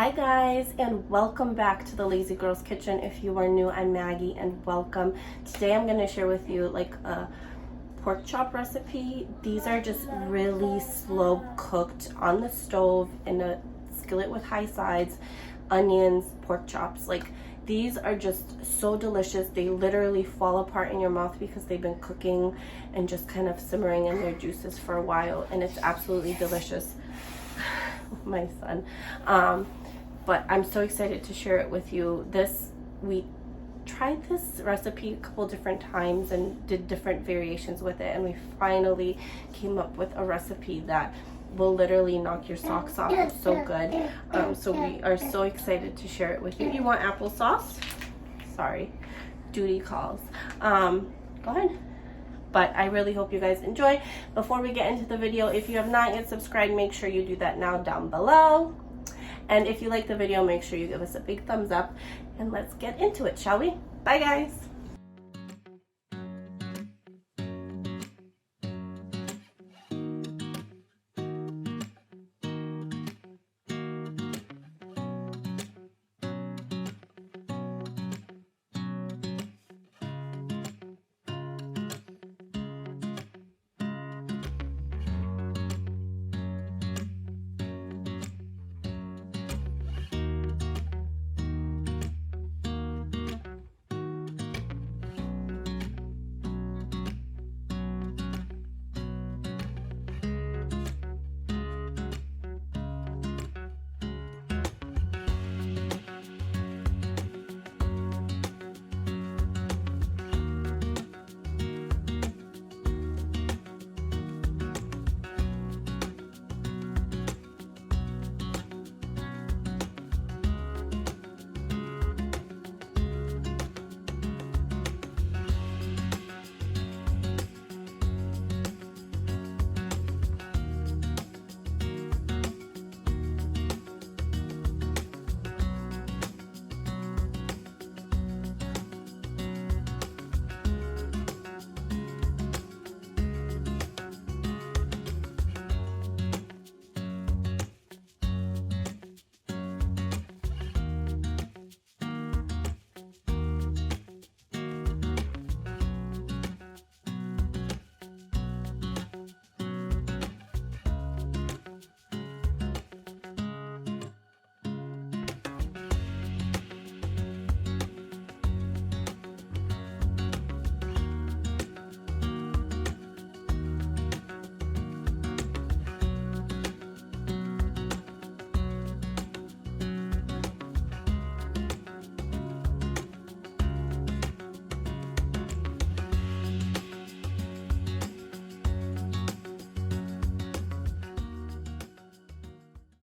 Hi guys, and welcome back to the Lazy Girls Kitchen. If you are new, I'm Maggie and welcome. Today I'm going to share with you like a pork chop recipe. These are just really slow cooked on the stove in a skillet with high sides, onions, pork chops. Like these are just so delicious. They literally fall apart in your mouth because they've been cooking and just kind of simmering in their juices for a while, and it's absolutely delicious. My son. But I'm so excited to share it with you. We tried this recipe a couple different times and did different variations with it, and we finally came up with a recipe that will literally knock your socks off. It's so good. So we are so excited to share it with you. You want applesauce? Sorry, duty calls. Go ahead. But I really hope you guys enjoy. Before we get into the video, if you have not yet subscribed, make sure you do that now down below. And if you like the video, make sure you give us a big thumbs up. And let's get into it, shall we? Bye guys.